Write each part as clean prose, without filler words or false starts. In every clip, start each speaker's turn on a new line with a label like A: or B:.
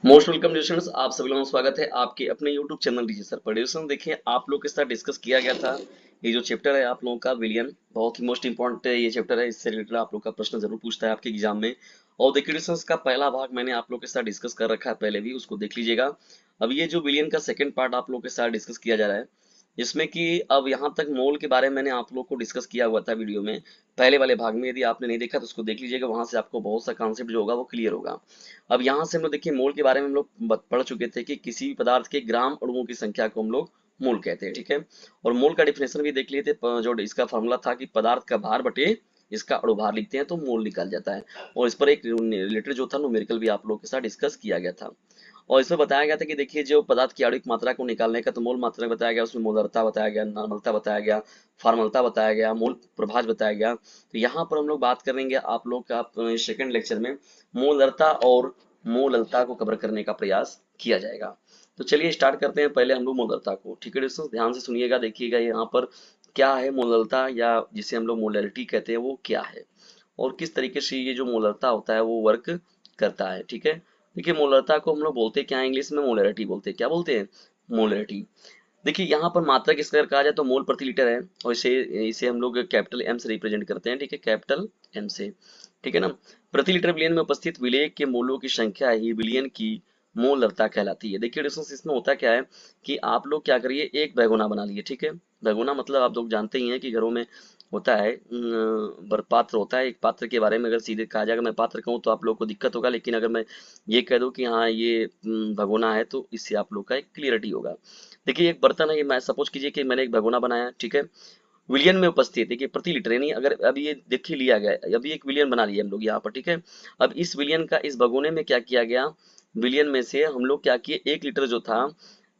A: Most welcome students, आप सभी लोगों का स्वागत है आपके अपने यूट्यूब चैनल डीजे सर पर। देखिए, आप लोग के साथ डिस्कस किया गया था ये जो चैप्टर है आप लोगों का विलियन, बहुत ही मोस्ट इंपॉर्टेंट ये चैप्टर है। इससे रिलेटेड आप लोग का प्रश्न जरूर पूछता है आपके एग्जाम में। और देखिए डिस्कस का पहला भाग मैंने आप लोग के साथ डिस्कस कर रखा है पहले भी, उसको देख लीजिएगा। अब ये जो विलियन का सेकंड पार्ट आप लोग के साथ डिस्कस किया जा रहा है, जिसमें कि अब यहाँ तक मोल के बारे में मैंने आप लोग को डिस्कस किया हुआ था वीडियो में पहले वाले भाग में। यदि आपने नहीं देखा तो उसको देख लीजिएगा, वहां से आपको बहुत सा कॉन्सेप्ट जो होगा वो क्लियर होगा। अब यहाँ से हम लोग देखिए मोल के बारे में हम लोग पढ़ चुके थे कि किसी भी पदार्थ के ग्राम अणुओं की संख्या को हम लोग मोल कहते हैं, ठीक है। और मोल का डिफिनेशन भी देख लिए थे, जो इसका फॉर्मूला था कि पदार्थ का भार बटे इसका अणुभार लिखते हैं तो मोल निकल जाता है। और इस पर एक रिलेटेड जो था न्यूमेरिकल भी आप लोग के साथ डिस्कस किया गया था। और इसमें बताया गया था कि देखिए जो पदार्थ की आणविक मात्रा को निकालने का तो मोल मात्रा बताया गया, उसमें मोलरता बताया गया, नॉर्मलता बताया गया, फॉर्मलता बताया गया, मोल प्रभाज बताया गया। तो यहाँ पर हम लोग बात करेंगे आप लोग का सेकंड लेक्चर में मोलरता और मोललता को कवर करने का प्रयास किया जाएगा। तो चलिए स्टार्ट करते हैं पहले हम लोग मोलरता को, ठीक है दोस्तों, ध्यान से सुनिएगा। देखिएगा यहाँ पर क्या है मोलरता, या जिसे हम लोग मोलरिटी कहते हैं, वो क्या है और किस तरीके से ये जो मोलरता होता है वो वर्क करता है, ठीक है। देखिए मोलरता को हम लोग बोलते हैं क्या, इंग्लिश में मोलरिटी बोलते हैं। क्या बोलते हैं? मोलरिटी। देखिए यहाँ पर मात्रा किस तरह कहा जाए तो मोल प्रति लीटर है, और इसे इसे हम लोग कैपिटल एम से रिप्रेजेंट करते हैं, ठीक है, कैपिटल एम से, ठीक है ना। प्रति लीटर विलयन में उपस्थित विलेय के मोलों की संख्या ही विलयन की मोलरता कहलाती है। देखिए डिस्टेंस इसमें होता क्या है कि आप लोग क्या करिए, एक भगोना बना लिए, ठीक है। भगोना मतलब आप लोग जानते ही हैं कि घरों में होता है, पात्र होता है। एक पात्र के बारे में अगर सीधे कहा जाएगा, मैं पात्र कहूँ तो आप लोग को दिक्कत होगा, लेकिन अगर मैं ये कह दूं कि हाँ ये भगोना है तो इससे आप लोग का एक क्लियरिटी होगा। देखिए एक बर्तन है, ये मैं सपोज कीजिए कि मैंने एक भगोना बनाया, ठीक है। विलियन में उपस्थित देखिए प्रति लीटर, यानी अगर अब ये देख ही लिया गया है, अभी एक विलियन बना लिया हम लोग यहाँ पर, ठीक है। अब इस विलियन का इस भगोने में क्या किया गया, विलियन में से हम लोग क्या किए, 1 लीटर जो था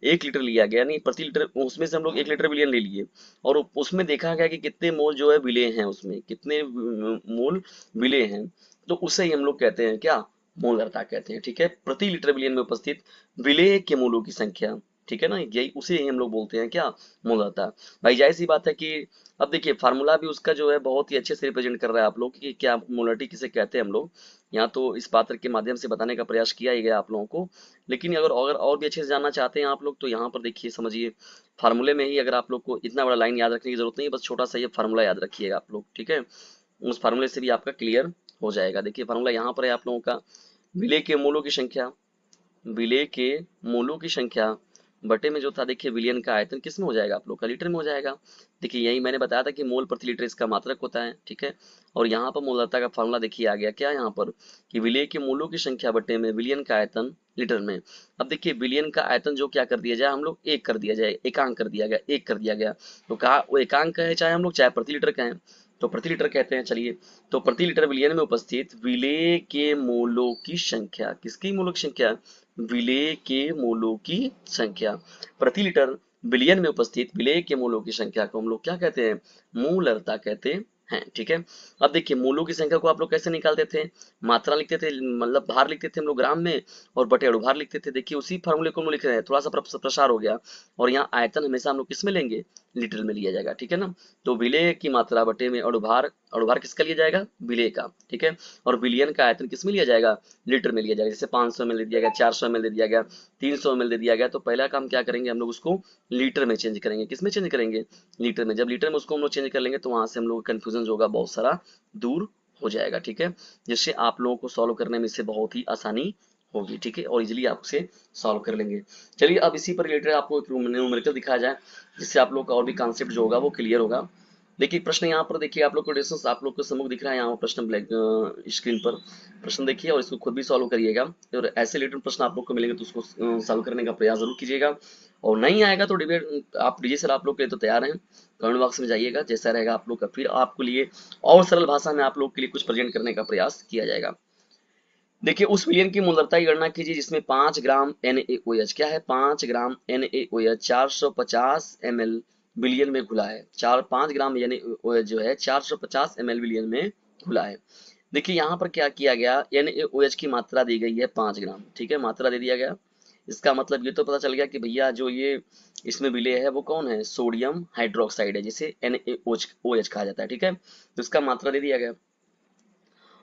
A: 1 लीटर लिया गया, नहीं प्रति लीटर, उसमें से हम लोग 1 लीटर विलियन ले लिए। और उसमें देखा गया कि कितने मोल जो है विलेय हैं, उसमें कितने मोल विलेय हैं। तो उसे ही हम लोग कहते हैं क्या, मोलरता कहते हैं, ठीक है। प्रति लीटर विलियन में उपस्थित विलेय के मोलों की संख्या, ठीक है ना, यही उसे ही हम लोग बोलते हैं क्या, मोलरता। भाई जाहिर सी बात है कि अब देखिए फार्मूला भी उसका जो है बहुत ही अच्छे से रिप्रेजेंट कर रहा है आप लोग कि क्या मोलरिटी किसे कहते हैं हम लोग। यहाँ तो इस पात्र के माध्यम से बताने का प्रयास किया ही गया आप लोगों को, लेकिन अगर अगर और भी अच्छे से जानना चाहते हैं आप लोग तो यहाँ पर देखिए समझिए, फार्मूले में ही अगर आप लोग को इतना बड़ा लाइन याद रखने की जरूरत नहीं है, बस छोटा सा ये फार्मूला याद रखिएगा आप लोग, ठीक है। उस फार्मूले से भी आपका क्लियर हो जाएगा। देखिए फार्मूला यहाँ पर है आप लोगों का, विलेय के मोलों की संख्या, विलेय के मोलों की संख्या बटे में जो था देखिए विलियन का आयतन किस में हो जाएगा, आप लोग का लीटर में हो जाएगा। देखिए यही मैंने बताया था कि मोल प्रति लीटर इसका मात्रक होता है, ठीक है। और यहाँ पर मोलरता का फॉर्मूला देखिए आ गया क्या यहाँ पर, कि विलेय के मोलों की संख्या बटे में विलियन का आयतन लीटर में। अब देखिए विलियन का आयतन जो क्या कर दिया जाए, हम लोग एक कर दिया जाए, एकांक कर दिया गया, एक कर दिया गया। तो कहा वो एकांक है, चाहे हम लोग चाहे प्रति लीटर कहें तो प्रति लीटर कहते हैं, चलिए। तो प्रति लीटर विलियन में उपस्थित विलेय के मोलों की संख्या, किसकी मोलों की संख्या, विलेय के मोलों की संख्या। प्रति लीटर विलियन में उपस्थित विलेय के मोलों की संख्या को हम लोग क्या कहते हैं, मोलरता कहते हैं, ठीक है। अब देखिए मोलों की संख्या को आप लोग कैसे निकालते थे, मात्रा लिखते थे, मतलब भार लिखते थे हम लोग ग्राम में, और बटे अणुभार लिखते थे। देखिए उसी फार्मूले को हम लोग लिख रहे हैं, थोड़ा सा प्रसार हो गया। और यहाँ आयतन हमेशा हम लोग किस में लेंगे, लीटर में लिया जाएगा, ठीक है ना। तो विलेय की मात्रा बटे में अणुभार, अणुभार किसका लिया जाएगा, विलेय का, ठीक है। और विलियन का आयतन किस में लिया जाएगा, लीटर में लिया जाएगा। जैसे 500 ml दे दिया गया, 400 ml दे दिया गया, 300 ml दे दिया गया, तो पहला काम क्या करेंगे हम लोग, उसको लीटर में चेंज करेंगे। किस में चेंज करेंगे, लीटर में। जब लीटर में उसको हम लोग चेंज कर लेंगे तो वहां से हम लोग कंफ्यूजन जो होगा बहुत सारा दूर हो जाएगा, ठीक है। जिससे आप लोगों को सॉल्व करने में इससे बहुत ही आसानी होगी, ठीक है, और इजिली आप उसे सॉल्व कर लेंगे। चलिए अब इसी पर रिलेटेड आपको एक न्यूमेरिकल दिखाया जाए, जिससे आप लोग का और भी कॉन्सेप्ट जो होगा वो क्लियर होगा। देखिए प्रश्न यहाँ पर देखिए, आप लोग को डिस्टेंस आप लोग को सम्मुख दिख रहा है यहाँ पर प्रश्न ब्लैक स्क्रीन पर। प्रश्न देखिए और इसको खुद भी सॉल्व करिएगा, और ऐसे रिलेटेड प्रश्न आप लोग को मिलेंगे तो उसको सॉल्व करने का प्रयास जरूर कीजिएगा। और नहीं आएगा तो डिबेट आप डीजे सर आप लोग के लिए तो तैयार हैं, कमेंट बॉक्स में जाइएगा, जैसा रहेगा आप लोग का फिर आपके लिए और सरल भाषा में आप लोग के लिए कुछ प्रेजेंट करने का प्रयास किया जाएगा। देखिए उस विलयन की मोलरता की गणना कीजिए जिसमें 5 ग्राम NaOH, क्या है, 5 ग्राम NaOH 450 ml विलियन में घुला है। 5 ग्राम NaOH जो है 450 ml विलियन में घुला है। देखिए यहाँ पर क्या किया गया, NaOH की मात्रा दी गई है 5 ग्राम, ठीक है, मात्रा दे दिया गया। इसका मतलब ये तो पता चल गया कि भैया जो ये इसमें विलेय है वो कौन है, सोडियम हाइड्रोक्साइड है, जिसे NaOH कहा जाता है, ठीक है। तो इसका मात्रा दे दिया गया।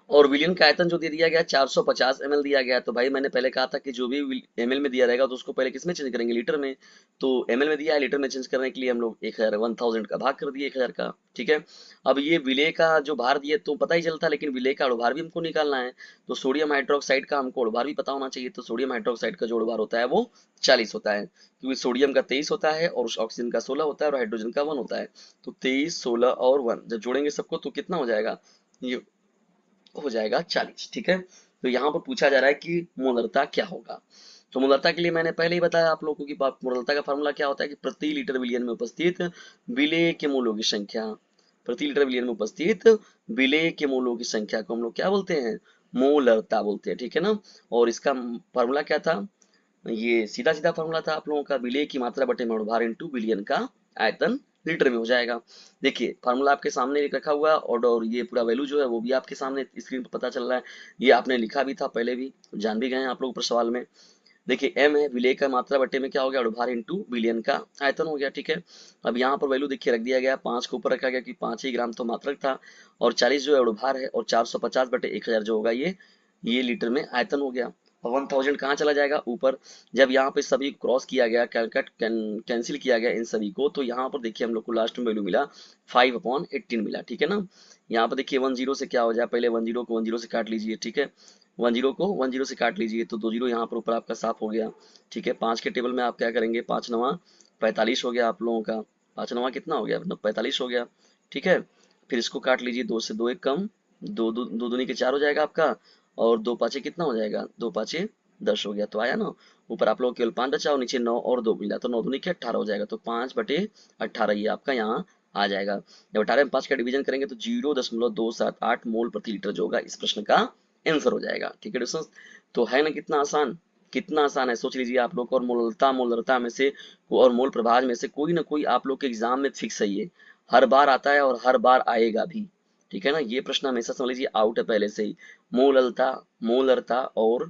A: और विलियन का आयतन जो दे दिया गया 450 ml दिया गया। तो भाई मैंने पहले कहा था कि जो भी ml में दिया रहेगा तो उसको पहले किस में चेंज करेंगे, लीटर में। तो ml में दिया है, लीटर में चेंज करने के लिए हम लोग 1000 का भाग कर दिए 1000 का, ठीक है। अब ये विलेय का जो भार दिए तो पता ही चलता, लेकिन विलेय का अणुभार भी हमको निकालना है। तो सोडियम हाइड्रोक्साइड का हमको अणुभार भी पता होना चाहिए। तो सोडियम हाइड्रोक्साइड का जो अणुभार होता है वो 40 होता है, क्योंकि सोडियम का 23 होता है और ऑक्सीजन का 16 होता है और हाइड्रोजन का 1 होता है। तो 23, 16 और 1 जब जोड़ेंगे सबको तो कितना हो जाएगा, ये हो जाएगा 40, ठीक है। तो यहाँ पर पूछा जा रहा है कि मोलरता क्या होगा। तो मोलरता के लिए मैंने पहले ही बताया आप लोगों को कि मोलरता का फार्मूला क्या होता है कि प्रति लीटर विलियन में उपस्थित विलेय के मोलों की संख्या, प्रति लीटर विलियन में उपस्थित विलेय के मोलों की संख्या को हम लोग क्या बोलते हैं, मोलरता बोलते हैं, ठीक है ना। और इसका फार्मूला क्या था, ये सीधा सीधा फॉर्मूला था आप लोगों का, विलेय की मात्रा बटे भार इंटू बिलियन का आयतन लीटर में हो जाएगा। देखिए फार्मूला आपके सामने लिख रखा हुआ है और ये पूरा वैल्यू जो है वो भी आपके सामने स्क्रीन पर पता चल रहा है। ये आपने लिखा भी था पहले भी, जान भी गए हैं आप लोग पर सवाल में। देखिए एम है विलेय का मात्रा बटे में क्या हो गया, भार इंटू बिलियन का आयतन हो गया, ठीक है। अब यहाँ पर वैल्यू देखिए रख दिया गया, 5 को ऊपर रखा गया कि 5 ही ग्राम तो मात्रक था, और 40 जो है भार है, और 450 बटे 1000 जो होगा ये लीटर में आयतन हो गया। 1000 कहाँ चला जाएगा ऊपर। जब यहाँ पे सभी क्रॉस किया गया, कैंसिल किया गया इन सभी को, तो यहाँ पर देखिए हम लोग को लास्ट में वैल्यू मिला 5/18 मिला, ठीक है ना। यहाँ पर देखिए 10 से क्या हो जाए, पहले 10 को 10 से काट लीजिए, ठीक है। 10 को 10 से काट लीजिए तो 2 जीरो यहाँ पर ऊपर आपका साफ हो गया, ठीक है। 5 के टेबल में आप क्या करेंगे, 5 नवा 45 हो गया आप लोगों का, 5 नवा कितना हो गया, मतलब 45 हो गया, ठीक है। फिर इसको काट लीजिए, 2 से 2 एक कम, दो दूनी के 4 हो जाएगा आपका, और 2 पाँचे कितना हो जाएगा, 2 पाँचे 10 हो गया, तो आया ना। ऊपर आप लोग केवल 5 बचा और नीचे 9 और 2 मिला, तो 9 दूनी के 18 हो जाएगा, तो 5/18 ये आपका यहाँ आ जाएगा। जब 18 में 5 का डिवीजन करेंगे तो 0.278 मोल प्रति लीटर जो होगा इस प्रश्न का आंसर हो जाएगा, ठीक है दोस्तों। तो है ना कितना आसान, कितना आसान है, सोच लीजिए आप लोग को। और मोलरता में से और मोल प्रभाज में से कोई ना कोई आप लोग के एग्जाम में फिक्स है, ये हर बार आता है और हर बार आएगा भी, ठीक है ना। ये प्रश्न हमेशा समझ लीजिए आउट है पहले से ही। मोललता, मोलरता और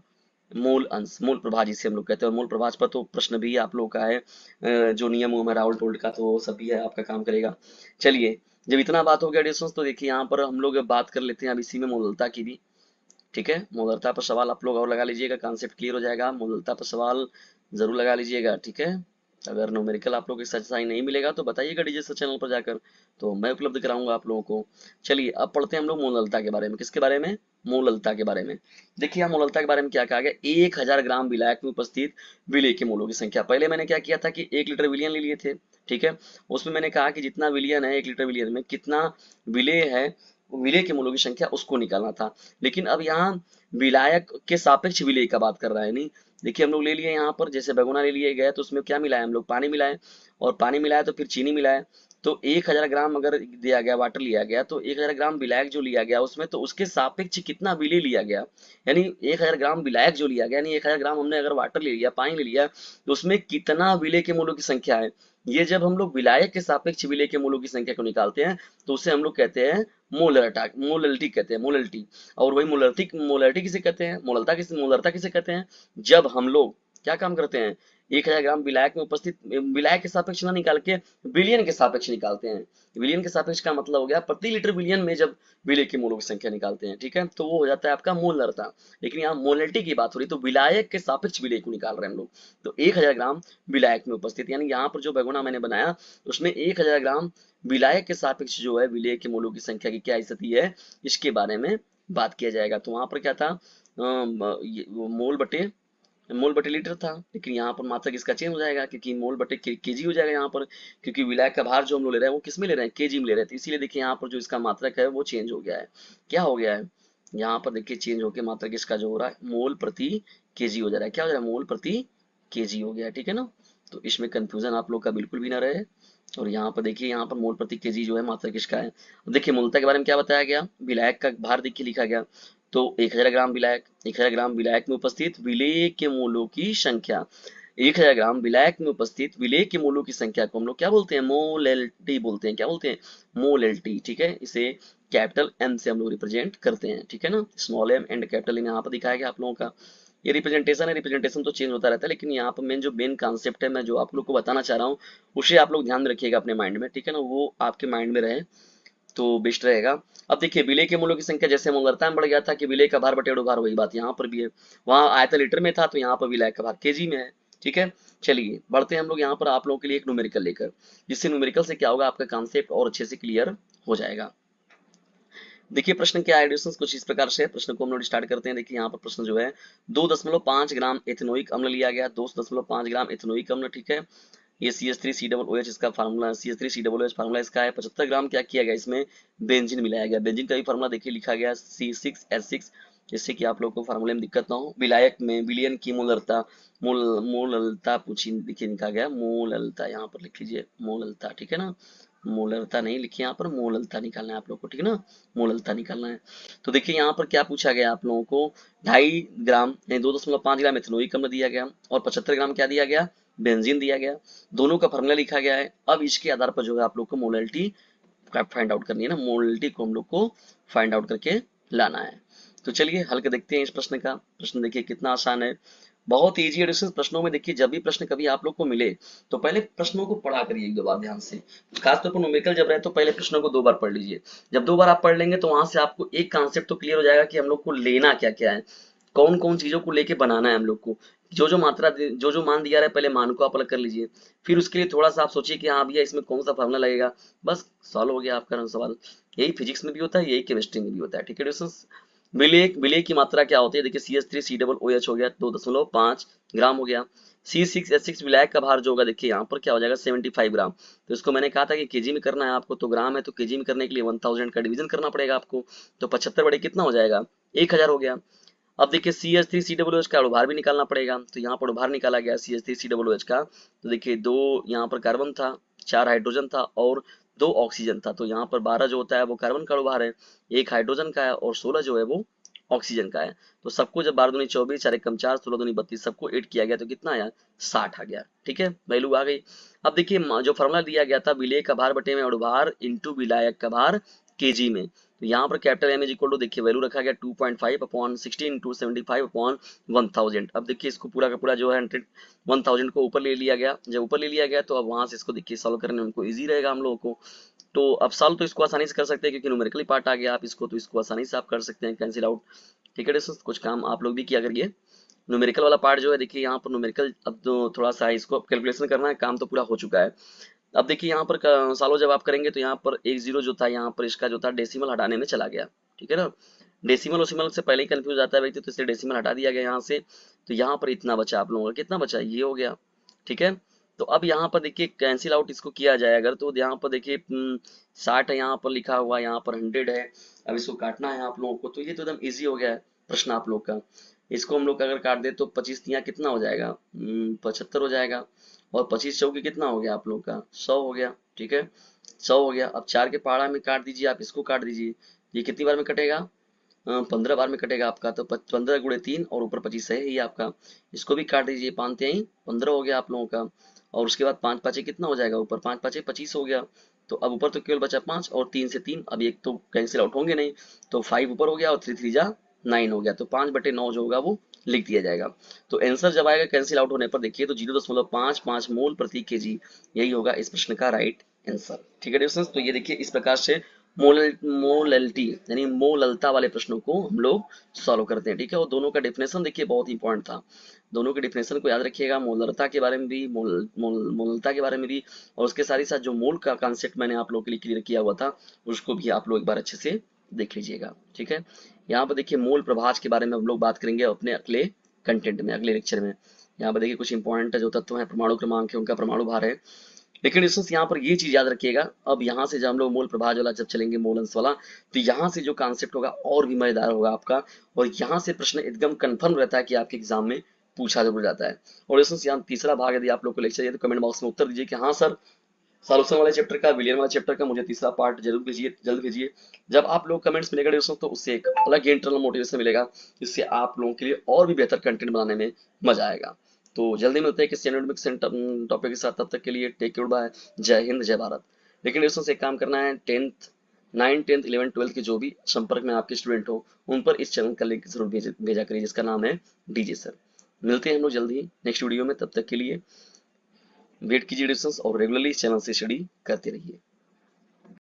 A: मूल अंश, मूल प्रभा जिसे हम लोग कहते हैं, और मूल प्रभाज पर तो प्रश्न भी आप लोग का है, जो नियम है राहुल टोल्ड का, तो वो सभी है आपका काम करेगा। चलिए जब इतना बात हो गया डिस्टेंस, तो देखिए यहाँ पर हम लोग बात कर लेते हैं अब इसी में मोललता की भी, ठीक है। मोलरता पर सवाल आप लोग और लगा लीजिएगा, कॉन्सेप्ट क्लियर हो जाएगा। मोलरता पर सवाल जरूर लगा लीजिएगा, ठीक है। अगर न्यूमेरिकल आप लोग को सच्चाई नहीं मिलेगा तो बताइएगा डीजे सर चैनल पर जाकर, तो मैं उपलब्ध कराऊंगा आप लोगों को। चलिए अब पढ़ते हैं हम लोग मोललता के बारे में। किसके बारे में, मोललता के बारे में। देखिए यहाँ मोललता के बारे में क्या कहा गया, 1000 ग्राम विलायक में उपस्थित विलेय के मोलों की संख्या। पहले मैंने क्या किया था कि 1 लीटर विलियन ले लिए थे, ठीक है। उसमें मैंने कहा कि जितना विलियन है 1 लीटर विलियन में कितना विलेय है, विलेय के मोलों की संख्या उसको निकालना था। लेकिन अब यहाँ विलायक के सापेक्ष विलेय का बात कर रहा है, नहीं। देखिए हम लोग ले लिए यहाँ पर, जैसे भगोना ले लिए गए तो उसमें क्या मिलाया हम लोग, पानी मिलाए, और पानी मिलाया तो फिर चीनी मिलाए। तो 1000 ग्राम अगर दिया गया, वाटर लिया गया, तो 1000 ग्राम विलायक जो लिया गया उसमें, तो उसके सापेक्ष कितना विलेय लिया गया, यानी 1000 ग्राम विलायक जो लिया गया, यानी 1000 ग्राम हमने अगर वाटर ले लिया, पानी ले लिया, तो उसमें कितना विलेय के मोलों की संख्या है। ये जब हम लोग विलायक के सापेक्ष विलेय के मोलों की संख्या को निकालते हैं तो उसे हम लोग कहते हैं मोलरटा, मोलल्टी कहते हैं, मोलल्टी। और वही मोलर्टी, मोलर्टी किसे कहते हैं, मोलरता किसे कहते हैं, जब हम लोग क्या काम करते हैं, 1000 ग्राम विलायक में उपस्थित, विलायक के सापेक्ष ना निकाल के विलियन के सापेक्ष निकालते हैं। विलियन के सापेक्ष का मतलब हो गया प्रति लीटर विलियन में जब विलेय के मोलों की संख्या निकालते हैं, ठीक है, तो वो हो जाता है आपका मोलरता। लेकिन यहाँ मोलल्टी की बात हो रही, तो विलायक के सापेक्ष विलेय को निकाल रहे हैं हम लोग। तो 1000 ग्राम विलायक में उपस्थित, यानी यहाँ पर जो भगोना मैंने बनाया उसमें 1000 ग्राम विलायक के सापेक्ष जो है विलेय के मोलों की संख्या की क्या स्थिति है, इसके बारे में बात किया जाएगा। तो वहां पर क्या था, मोल बटे लीटर था, लेकिन यहाँ पर मात्रक इसका चेंज हो जाएगा क्योंकि मोल बटे केजी हो जाएगा यहाँ पर, क्योंकि विलायक का भार जो हम लोग ले रहे हैं वो किस में ले रहे हैं, केजी में ले रहे थे, इसीलिए देखिए यहाँ पर जो इसका मात्रक है वो चेंज हो गया है। क्या हो गया है, यहाँ पर देखिए चेंज होकर मात्रक इसका जो हो रहा है मोल प्रति केजी हो जा रहा है। क्या हो जा रहा है, मोल प्रति केजी हो गया है, ठीक है ना। तो इसमें कंफ्यूजन आप लोग का बिल्कुल भी ना रहे। और यहाँ पर देखिए, यहाँ पर मोल प्रति केजी जो है मात्रा किसका है। अब देखिए मूलता के बारे में क्या बताया गया, विलायक का भार देखिए लिखा गया, तो 1000 ग्राम विलायक, 1000 ग्राम विलायक में उपस्थित विलेय के मोलों की संख्या, 1000 ग्राम विलायक में उपस्थित विलेय के मोलों की संख्या को हम लोग क्या बोलते हैं, मोलेल्टी बोलते हैं। क्या बोलते हैं, मोलेल्टी, ठीक है। इसे कैपिटल एम से हम लोग रिप्रेजेंट करते हैं, ठीक है ना। Small M and capital M यहाँ पर दिखाया गया आप लोगों का। ये रिप्रेजेंटेशन है, रिप्रेजेंटेशन तो चेंज होता रहता है, लेकिन यहाँ पर मेन कॉन्सेप्ट है, मैं जो आप लोग को बताना चाह रहा हूँ उसे आप लोग ध्यान में रखिएगा अपने माइंड में, ठीक है ना, वो आपके माइंड में रहे। तो बेस्ट रहेगा। अब देखिए विलय के मूलों की संख्या जैसे मोलरता में बढ़ गया था कि विलय का भार बटे अणुभार, वही बात यहाँ पर भी है। वहां आयतन लीटर में था तो यहाँ पर विलय का भार केजी में है। ठीक है, चलिए बढ़ते हैं हम लोग यहाँ पर आप लोगों के लिए एक न्यूमेरिकल लेकर, जिससे न्यूमेरिकल से क्या होगा, आपका कॉन्सेप्ट और अच्छे से क्लियर हो जाएगा। देखिए प्रश्न क्या है एडिशंस, कुछ इस प्रकार से है। प्रश्न को हम लोग स्टार्ट करते हैं। देखिए यहाँ पर प्रश्न जो है 2.5 ग्राम एथेनोइक अम्ल लिया गया, 2.5 ग्राम एथेनोइक अम्ल। ठीक है, ये CH3COOH इसका फार्मूला, CH3COOH फार्मूला इसका है। 75 ग्राम क्या किया गया, इसमें बेंजीन मिलाया गया। बेंजीन का भी फार्मूला देखिए लिखा गया C6H6, जिससे कि आप लोग को फार्मूले में दिक्कत ना हो। विलायक में विलियन की मोलरता, मोललता पूछी, देखिए लिखा गया मोललता, यहाँ पर लिख लीजिए मोललता। ठीक है ना, मोलरता नहीं लिखिए यहाँ पर, मोललता निकालना है आप लोग को। ठीक है ना, मोललता निकालना है। तो देखिए यहाँ पर क्या पूछा गया आप लोगों को, 2.5 ग्राम यानी 2.5 ग्राम एथेनोइक अम्ल दिया गया और 75 ग्राम क्या दिया गया, बेंजीन दिया गया। दोनों का फॉर्मूला लिखा गया है। अब इसके आधार पर जो है आप लोग को मोलैलिटी फाइंड आउट करनी है ना, मोलैलिटी को हम लोग को फाइंड आउट करके लाना है। तो चलिए हल के देखते हैं इस प्रश्न का। प्रश्न देखिए कितना आसान है, बहुत इजी है। प्रश्नों में देखिए जब भी प्रश्न कभी आप लोग को मिले तो पहले प्रश्नों को पढ़ा करिए एक दो बार ध्यान से। खासतौर पर न्यूमेरिकल जब रहे तो पहले प्रश्नों को 2 बार पढ़ लीजिए। जब 2 बार आप पढ़ लेंगे तो वहां से आपको एक कॉन्सेप्ट तो क्लियर हो जाएगा कि हम लोग को लेना क्या क्या है, कौन कौन चीजों को लेके बनाना है हम लोग को। जो जो मात्रा जो जो मान दिया रहा है पहले मान को आप अलग कर लीजिए, फिर उसके लिए थोड़ा सा आप सोचिए कि हाँ भैया इसमें कौन सा फार्मूला लगेगा, बस सॉल्व हो गया आपका सवाल। यही फिजिक्स में भी होता है, यही केमिस्ट्री में भी होता है। ठीक है दोस्तों, विलेय की मात्रा क्या होती है, देखिए CH3COOH हो गया 2.5 ग्राम हो गया। C6H6 विलायक का भार जो होगा देखिए यहाँ पर क्या हो जाएगा 75 ग्राम। तो इसको मैंने कहा था कि केजी में करना है आपको, तो ग्राम है तो केजी में करने के लिए 1000 का डिवीजन करना पड़ेगा आपको। तो 75 बड़े कितना हो जाएगा, 1000 हो गया। अब देखिए CH3COOH का अणुभार भी निकालना पड़ेगा, तो यहाँ पर अणुभार निकाला गया CH3COOH का। तो देखिए 2 यहाँ पर कार्बन था, 4 हाइड्रोजन था और 2 ऑक्सीजन था। तो यहाँ पर 12 जो होता है वो कार्बन का अणुभार है, 1 हाइड्रोजन का है और 16 जो है वो ऑक्सीजन का है। तो सबको जब 12 दूनी 24, 4 एकम 4, 16 दूनी 32 सबको ऐड किया गया तो कितना आया, 60 आ गया। ठीक है, वैल्यू आ गई। अब देखिए जो फॉर्मूला दिया गया था विलेय का भार बटे में अणुभार इंटू विलायक का भार केजी में। तो यहाँ पर capital M is equal to देखिए वैल्यू रखा गया 2.5 अपॉन 16 इंटू 75 अपॉन 1000। अब देखिए इसको पूरा का पूरा जो है 1000 को ऊपर ले लिया गया। जब ऊपर ले लिया गया तो अब वहां से इसको देखिए सॉल्व करने में हमको इजी रहेगा हम लोगों को। तो अब सॉल्व तो इसको आसानी से कर सकते हैं क्योंकि न्यूमेरिकली पार्ट आ गया, आप इसको तो इसको आसानी से आप कर सकते हैं कैंसिल आउट। ठीक है दोस्तों, कुछ काम आप लोग भी किया करिए। न्यूमेरिकल वाला पार्ट जो है देखिए यहाँ पर न्यूमेरिकल अब तो थोड़ा सा इसको कैलकुलेशन करना है, काम तो पूरा हो चुका है। अब देखिए यहाँ पर सॉल्व जब आप करेंगे तो यहाँ पर एक जीरो जो था यहाँ पर इसका जो था डेसिमल हटाने में चला गया। ठीक है ना, डेसिमल ओसिमल से पहले ही कंफ्यूज आता है व्यक्ति, तो इसलिए डेसिमल हटा दिया गया यहाँ से। तो यहाँ पर इतना बचा आप लोगों का, कितना बचा, ये हो गया। ठीक है, तो अब यहाँ पर देखिए कैंसिल आउट इसको किया जाए अगर, तो यहाँ पर देखिए 60 है यहाँ पर लिखा हुआ, यहाँ पर 100 है। अब इसको काटना है आप लोगों को, तो ये तो एकदम ईजी हो गया है प्रश्न आप लोग का। इसको हम लोग अगर काट दे तो 25 तिया कितना हो जाएगा, 75 हो जाएगा। और 25 चौके कितना हो गया आप लोग का, 100 हो गया। ठीक है, 100 हो गया। अब 4 के पहाड़ा में काट दीजिए, आप इसको काट दीजिए, ये कितनी बार में कटेगा, 15 बार में कटेगा आपका। तो 15 गुणे 3 और ऊपर 25 है ही आपका। इसको भी काट दीजिए, 5 तिहाई 15 हो गया आप लोगों का। और उसके बाद 5 पाँचे कितना हो जाएगा, ऊपर 5 पाँचे 25 हो गया। तो अब ऊपर तो केवल बचा 5 और 3 से 3, अब एक तो कैंसिल आउट होंगे नहीं, तो 5 ऊपर हो गया और 3 3 जा 9 हो गया। तो 5/9 जो होगा वो लिख दिया जाएगा। तो आंसर जब आएगा कैंसिल आउट होने पर देखिए तो 0.55 मोल प्रति केजी, यही होगा इस प्रश्न का राइट आंसर। ठीक है दोस्तों, तो ये देखिए इस प्रकार से मोलैलिटी यानी मोललता वाले प्रश्नों को हम लोग सॉल्व करते हैं। ठीक है, और दोनों का डेफिनेशन देखिए बहुत इंपॉर्टेंट था, दोनों के डेफिनेशन को याद रखिएगा, मोलरता के बारे में भी, मोललता के बारे में भी, और उसके साथ ही साथ जो मोल का कॉन्सेप्ट मैंने आप लोगों के लिए क्लियर किया हुआ था उसको भी आप लोग एक बार अच्छे से देख लीजिएगा। ठीक है, यहाँ पर देखिए मोल प्रभाज के बारे में हम लोग बात करेंगे अपने अगले कंटेंट में, अगले लेक्चर में। यहाँ पर देखिए कुछ इंपॉर्टेंट जो तत्व है, परमाणु क्रमांक है, उनका परमाणु भार है। लेकिन इसमें यहाँ पर ये चीज याद रखिएगा, अब यहाँ से जब हम लोग मूल प्रभाज वाला जब चलेंगे मूल अंश वाला, तो यहाँ से जो कॉन्सेप्ट होगा और भी मजेदार होगा आपका। और यहाँ से प्रश्न एकदम कंफर्म रहता है कि आपके एग्जाम में पूछा जरूर जाता है। और इसमें यहाँ तीसरा भाग यदि आप लोग को लेक्चर है तो कमेंट बॉक्स में उत्तर दीजिए कि हाँ सर सॉल्यूशन वाले चैप्टर का, विलियन वाले चैप्टर का मुझे तीसरा पार्ट जरूर भेजिए, जल्द भेजिए। जब आप लोग कमेंट्स मिलेगा दोस्तों तो उससे एक अलग ही इंटरनल मोटिवेशन मिलेगा, जिससे आप लोगों के लिए और भी बेहतर कंटेंट बनाने में मजा आएगा। तो जल्दी मिलते हैं किसी टॉपिक के साथ, तब तक के लिए टेक केयर, बाय, जय हिंद जय भारत। लेकिन दोस्तों से एक काम करना है, 9th 10th 11th 12th के जो भी संपर्क में आपके स्टूडेंट हो उन पर इस चैनल का लिंक जरूर भेजा करिए जिसका नाम है डीजे सर। मिलते हैं हम लोग जल्दी ही नेक्स्ट वीडियो में, तब तक के लिए वेट कीजिए डिस्टेंस और रेगुलरली इस चैनल से स्टडी करते रहिए।